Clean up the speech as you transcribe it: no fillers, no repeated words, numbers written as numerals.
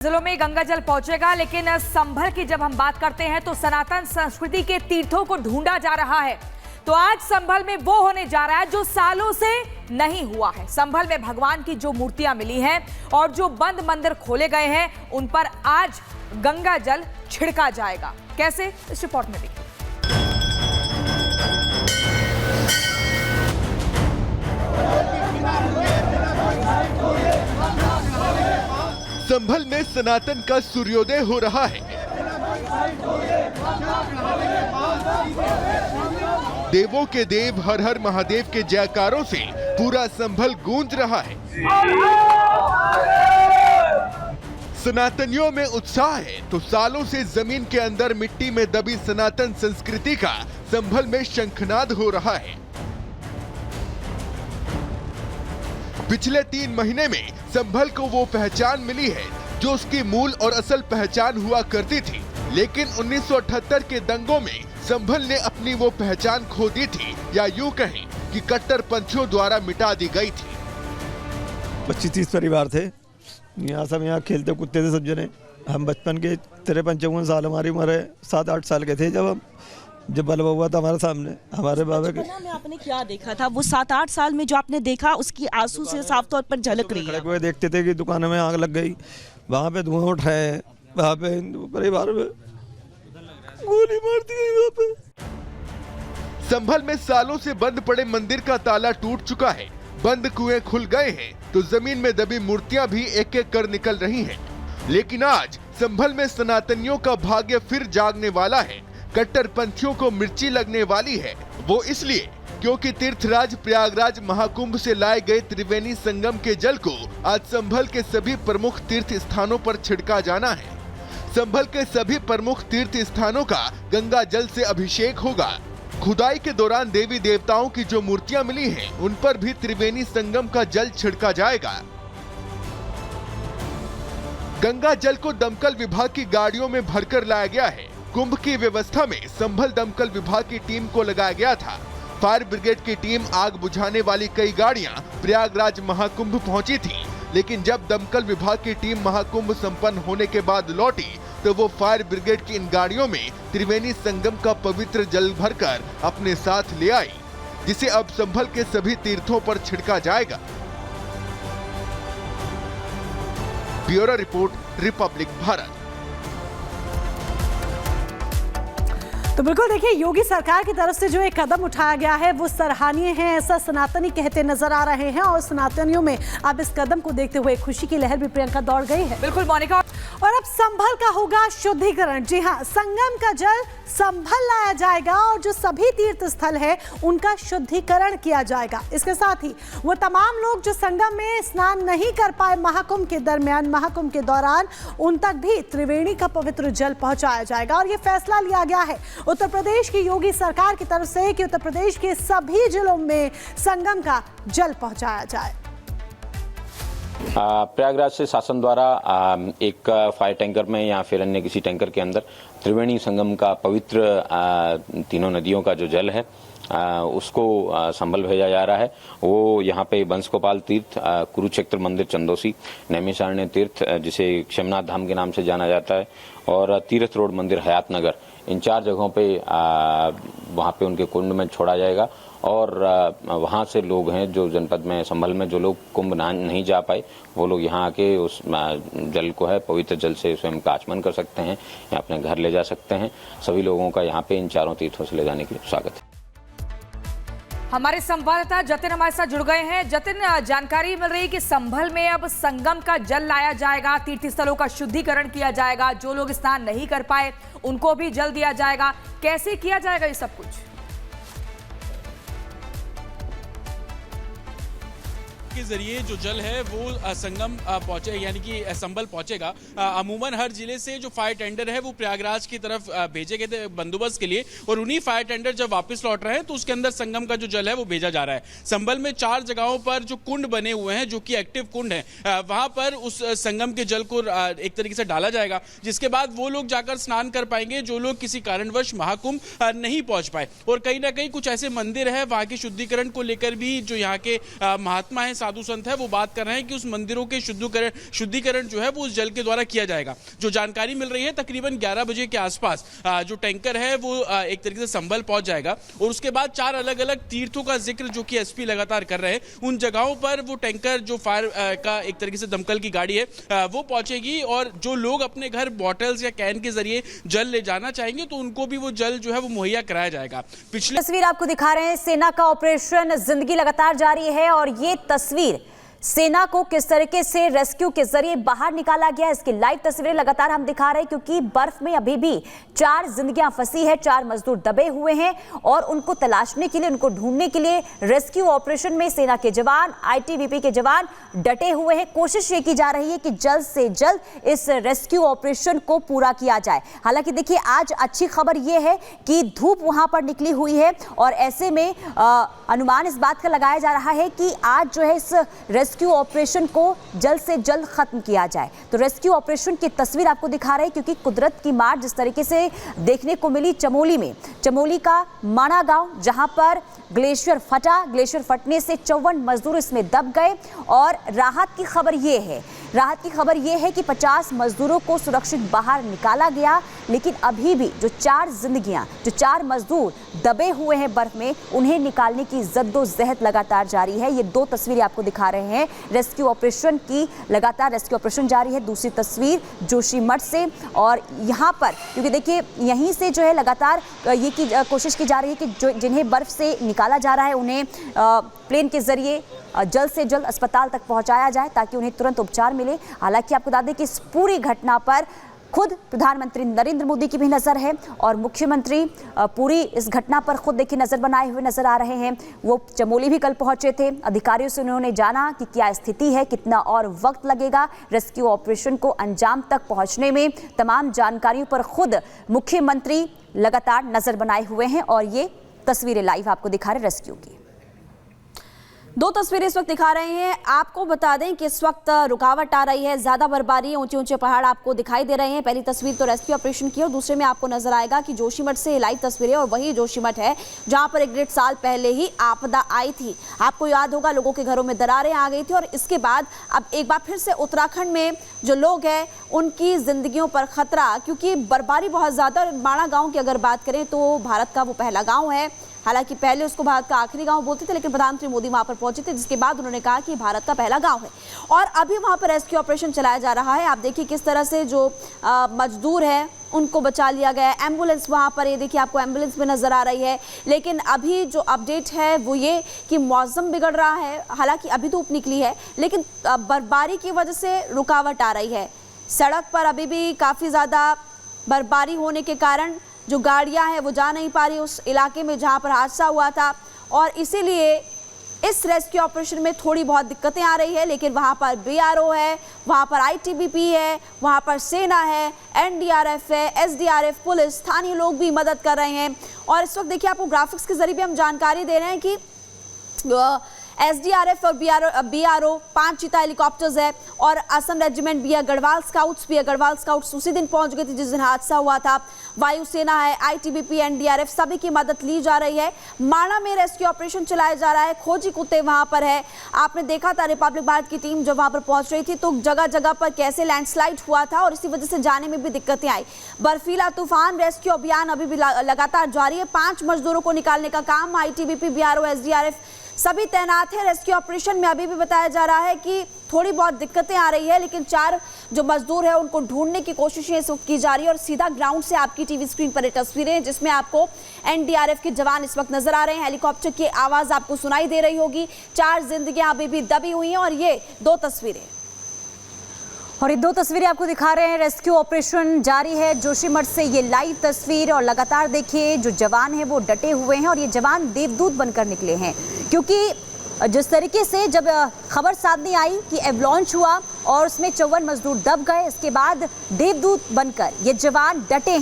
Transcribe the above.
जिलों में गंगा जल पहुंचेगा, लेकिन संभल की जब हम बात करते हैं तो सनातन संस्कृति के तीर्थों को ढूंढा जा रहा है। तो आज संभल में वो होने जा रहा है जो सालों से नहीं हुआ है। संभल में भगवान की जो मूर्तियां मिली हैं और जो बंद मंदिर खोले गए हैं, उन पर आज गंगा जल छिड़का जाएगा। कैसे, इस रिपोर्ट में देखिए। संभल में सनातन का सूर्योदय हो रहा है। देवों के देव हर हर महादेव के जयकारों से पूरा संभल गूंज रहा है। सनातनियों में उत्साह है तो सालों से जमीन के अंदर मिट्टी में दबी सनातन संस्कृति का संभल में शंखनाद हो रहा है। पिछले 3 महीने में संभल को वो पहचान मिली है जो उसकी मूल और असल पहचान हुआ करती थी, लेकिन 1978 के दंगों में संभल ने अपनी वो पहचान खो दी थी, या यूं कहें कि कट्टरपंथियों द्वारा मिटा दी गई थी। 25-30 परिवार थे यहाँ, सब यहाँ खेलते कूदते थे सब जने। हम बचपन के 53-54 साल, हमारी उम्र है 7-8 साल के थे जब बल्ब हुआ था हमारे सामने, हमारे बाबा के। में आपने क्या देखा था? वो 7-8 साल में जो आपने देखा उसकी आंसू से साफ तौर पर झलक रही है। देखते थे कि दुकानों में आग लग गई, वहाँ पे धुआं उठ रहे हैं, वहाँ पे हिंदू परिवार में गोली मार दी गई। वहाँ पे संभल में सालों से बंद पड़े मंदिर का ताला टूट चुका है, बंद कुएं खुल गए हैं तो जमीन में दबी मूर्तियां भी एक एक कर निकल रही हैं। लेकिन आज संभल में सनातनियों का भाग्य फिर जागने वाला है। कट्टरपंथियों को मिर्ची लगने वाली है, वो इसलिए क्योंकि तीर्थराज प्रयागराज महाकुंभ से लाए गए त्रिवेणी संगम के जल को आज संभल के सभी प्रमुख तीर्थ स्थानों पर छिड़का जाना है। संभल के सभी प्रमुख तीर्थ स्थानों का गंगा जल से अभिषेक होगा। खुदाई के दौरान देवी देवताओं की जो मूर्तियां मिली हैं, उन पर भी त्रिवेणी संगम का जल छिड़का जाएगा। गंगा जल को दमकल विभाग की गाड़ियों में भरकर लाया गया है। कुंभ की व्यवस्था में संभल दमकल विभाग की टीम को लगाया गया था। फायर ब्रिगेड की टीम, आग बुझाने वाली कई गाड़ियां प्रयागराज महाकुंभ पहुंची थी, लेकिन जब दमकल विभाग की टीम महाकुंभ संपन्न होने के बाद लौटी तो वो फायर ब्रिगेड की इन गाड़ियों में त्रिवेणी संगम का पवित्र जल भरकर अपने साथ ले आई, जिसे अब संभल के सभी तीर्थों पर छिड़का जाएगा। Bureau report, Republic Bharat. तो बिल्कुल देखिए, योगी सरकार की तरफ से जो एक कदम उठाया गया है वो सराहनीय है, ऐसा सनातनी कहते नजर आ रहे हैं। और सनातनियों में अब इस कदम को देखते हुए खुशी की लहर भी प्रियंका दौड़ गई है। बिल्कुल मोनिका। और अब संभल का होगा शुद्धिकरण। जी हाँ, संगम का जल संभल लाया जाएगा और जो सभी तीर्थ स्थल है उनका शुद्धिकरण किया जाएगा। इसके साथ ही वो तमाम लोग जो संगम में स्नान नहीं कर पाए महाकुंभ के दरमियान, महाकुंभ के दौरान, उन तक भी त्रिवेणी का पवित्र जल पहुंचाया जाएगा। और ये फैसला लिया गया है उत्तर प्रदेश की योगी सरकार की तरफ से कि उत्तर प्रदेश के सभी जिलों में संगम का जल पहुंचाया जाए। प्रयागराज से शासन द्वारा एक फायर टैंकर में या फिर अन्य किसी टैंकर के अंदर त्रिवेणी संगम का पवित्र तीनों नदियों का जो जल है उसको संभल भेजा जा रहा है। वो यहाँ पे बंसगोपाल तीर्थ, कुरुक्षेत्र मंदिर चंदोसी, नैमिषारण्य तीर्थ जिसे क्षमनाथ धाम के नाम से जाना जाता है, और तीर्थ रोड मंदिर हयात नगर, इन 4 जगहों पे वहाँ पे उनके कुंड में छोड़ा जाएगा। और वहाँ से लोग हैं जो जनपद में, संभल में जो लोग कुंभ नहीं जा पाए, वो लोग यहाँ आके उस जल को है पवित्र जल से स्वयं का आचमन कर सकते हैं या अपने घर ले जा सकते हैं। सभी लोगों का यहाँ पे इन 4 तीर्थों से ले जाने के लिए स्वागत है। हमारे संवाददाता जतिन हमारे साथ जुड़ गए हैं। जतिन, जानकारी मिल रही है कि संभल में अब संगम का जल लाया जाएगा, तीर्थ स्थलों का शुद्धिकरण किया जाएगा, जो लोग स्नान नहीं कर पाए उनको भी जल दिया जाएगा। कैसे किया जाएगा ये सब कुछ? के जरिए जो जल है वो संगम पहुंचे, यानी कि संभल पहुंचेगा। अमूमन हर जिले से जो फायर टेंडर है वो प्रयागराज की तरफ भेजे गए थे बंदोबस्त के लिए, और उन्हीं फायर टेंडर जब वापस लौट रहे हैं तो उसके अंदर संगम का जो जल है वो भेजा जा रहा है। संभल में 4 जगहों पर जो कुंड बने हुए हैं, जो कि एक्टिव कुंड है, वहां पर उस संगम के जल को एक तरीके से डाला जाएगा, जिसके बाद वो लोग जाकर स्नान कर पाएंगे जो लोग किसी कारणवश महाकुंभ नहीं पहुंच पाए। और कहीं ना कहीं कुछ ऐसे मंदिर है, वहां के शुद्धिकरण को लेकर भी जो यहाँ के महात्मा है साधु संत है वो बात कर रहे हैं कि उस मंदिरों के शुद्धिकरण जो है वो उस जल के द्वारा किया जाएगा। जो जानकारी मिल रही है तकरीबन 11 बजे के आसपास जो टैंकर है वो एक तरीके से संभल पहुंच जाएगा और उसके बाद 4 अलग अलग तीर्थों का जिक्र जो कि एसपी लगातार कर रहे हैं, उन जगहों पर वो टैंकर जो फायर का एक तरीके से दमकल की गाड़ी है वो पहुंचेगी और जो लोग अपने घर बॉटल्स या कैन के जरिए जल ले जाना चाहेंगे तो उनको भी वो जल जो है वो मुहैया कराया जाएगा। पिछले तस्वीर आपको दिखा रहे हैं, सेना का ऑपरेशन जिंदगी लगातार जारी है और ये तस्वीर सेना को किस तरीके से रेस्क्यू के जरिए बाहर निकाला गया, इसकी लाइव तस्वीरें लगातार हम दिखा रहे हैं क्योंकि बर्फ में अभी भी 4 जिंदगियां फंसी है, 4 मजदूर दबे हुए हैं और उनको तलाशने के लिए, उनको ढूंढने के लिए रेस्क्यू ऑपरेशन में सेना के जवान, आईटीबीपी के जवान डटे हुए हैं। कोशिश ये की जा रही है कि जल्द से जल्द इस रेस्क्यू ऑपरेशन को पूरा किया जाए। हालांकि देखिए, आज अच्छी खबर यह है कि धूप वहां पर निकली हुई है और ऐसे में अनुमान इस बात का लगाया जा रहा है कि आज जो है इस रेस्क्यू ऑपरेशन को जल्द से जल्द खत्म किया जाए। तो रेस्क्यू ऑपरेशन की तस्वीर आपको दिखा रहे हैं क्योंकि कुदरत की मार जिस तरीके से देखने को मिली चमोली में, चमोली का माना गांव जहां पर ग्लेशियर फटा, ग्लेशियर फटने से 54 मजदूर इसमें दब गए और राहत की खबर यह है कि 50 मजदूरों को सुरक्षित बाहर निकाला गया, लेकिन अभी भी जो 4 मजदूर दबे हुए हैं बर्फ में, उन्हें निकालने की जद्दोजहद लगातार जारी है। ये 2 तस्वीरें आपको दिखा रहे हैं रेस्क्यू ऑपरेशन की, लगातार रेस्क्यू ऑपरेशन जारी है। दूसरी तस्वीर जोशीमठ से और यहाँ पर क्योंकि देखिए यहीं से जो है लगातार ये की कोशिश की जा रही है कि जिन्हें बर्फ से निकाला जा रहा है उन्हें प्लेन के जरिए जल्द से जल्द अस्पताल तक पहुंचाया जाए ताकि उन्हें तुरंत उपचार मिले। हालांकि आपको बता दें कि इस पूरी घटना पर खुद प्रधानमंत्री नरेंद्र मोदी की भी नजर है और मुख्यमंत्री पूरी इस घटना पर खुद देखिए नजर बनाए हुए नजर आ रहे हैं। वो चमोली भी कल पहुंचे थे, अधिकारियों से उन्होंने जाना कि क्या स्थिति है, कितना और वक्त लगेगा रेस्क्यू ऑपरेशन को अंजाम तक पहुंचने में। तमाम जानकारियों पर खुद मुख्यमंत्री लगातार नजर बनाए हुए हैं और ये तस्वीरें लाइव आपको दिखा रहे रेस्क्यू की। 2 तस्वीरें इस वक्त दिखा रहे हैं। आपको बता दें कि इस वक्त रुकावट आ रही है, ज़्यादा बर्फबारी है, ऊंचे ऊंचे पहाड़ आपको दिखाई दे रहे हैं। पहली तस्वीर तो रेस्क्यू ऑपरेशन की और दूसरे में आपको नजर आएगा कि जोशीमठ से लाइव तस्वीरें और वही जोशीमठ है जहां पर 1.5 साल पहले ही आपदा आई थी। आपको याद होगा लोगों के घरों में दरारें आ गई थी और इसके बाद अब एक बार फिर से उत्तराखंड में जो लोग हैं उनकी जिंदगियों पर खतरा, क्योंकि बर्फबारी बहुत ज़्यादा। और माणा गाँव की अगर बात करें तो भारत का वो पहला गाँव है, हालांकि पहले उसको भारत का आखिरी गांव बोलते थे, लेकिन प्रधानमंत्री मोदी वहां पर पहुंचे थे जिसके बाद उन्होंने कहा कि भारत का पहला गांव है और अभी वहां पर रेस्क्यू ऑपरेशन चलाया जा रहा है। आप देखिए किस तरह से जो मजदूर हैं उनको बचा लिया गया है। एम्बुलेंस वहां पर, ये देखिए आपको एम्बुलेंस में नजर आ रही है। लेकिन अभी जो अपडेट है वो ये कि मौसम बिगड़ रहा है, हालांकि अभी धूप निकली है लेकिन बर्फबारी की वजह से रुकावट आ रही है। सड़क पर अभी भी काफ़ी ज़्यादा बर्फबारी होने के कारण जो गाड़ियां हैं वो जा नहीं पा रही उस इलाके में जहां पर हादसा हुआ था और इसीलिए इस रेस्क्यू ऑपरेशन में थोड़ी बहुत दिक्कतें आ रही है। लेकिन वहां पर बीआरओ है, वहां पर आईटीबीपी है, वहां पर सेना है, एनडीआरएफ है, एसडीआरएफ, पुलिस, स्थानीय लोग भी मदद कर रहे हैं। और इस वक्त देखिए आपको ग्राफिक्स के जरिए भी हम जानकारी दे रहे हैं कि एसडीआरएफ और बीआरओ 5 चीता हेलीकॉप्टर्स है और असम रेजिमेंट भी है, गढ़वाल स्काउट्स उसी दिन पहुंच गए थे जिस दिन हादसा हुआ था। वायुसेना है, आईटीबीपी, एनडीआरएफ, सभी की मदद ली जा रही है। माणा में रेस्क्यू ऑपरेशन चलाया जा रहा है, खोजी कुत्ते वहां पर है। आपने देखा था रिपब्लिक भारत की टीम जब वहां पर पहुंच रही थी तो जगह जगह पर कैसे लैंडस्लाइड हुआ था और इसी वजह से जाने में भी दिक्कतें आई। बर्फीला तूफान, रेस्क्यू अभियान अभी भी लगातार जारी है। 5 मजदूरों को निकालने का काम, आईटीबीपी, बीआरओ, एसडीआरएफ सभी तैनात है। रेस्क्यू ऑपरेशन में अभी भी बताया जा रहा है कि थोड़ी बहुत दिक्कतें आ रही है, लेकिन 4 जो मजदूर है उनको ढूंढने की कोशिशें इस वक्त की जा रही है। और सीधा ग्राउंड से आपकी टीवी स्क्रीन पर ये तस्वीरें हैं जिसमें आपको एनडीआरएफ के जवान इस वक्त नजर आ रहे हैं। हेलीकॉप्टर की आवाज आपको सुनाई दे रही होगी। 4 जिंदगियां अभी भी दबी हुई हैं और ये 2 तस्वीरें और ये 2 तस्वीरें आपको दिखा रहे हैं। रेस्क्यू ऑपरेशन जारी है जोशीमठ से, ये लाइव तस्वीर और लगातार देखिए जो जवान हैं वो डटे हुए हैं और ये जवान देवदूत बनकर निकले हैं क्योंकि जिस तरीके से जब खबर सामने आई कि एवलॉन्च हुआ और उसमें 54 मजदूर दब गए, इसके बाद देवदूत बनकर ये जवान डटे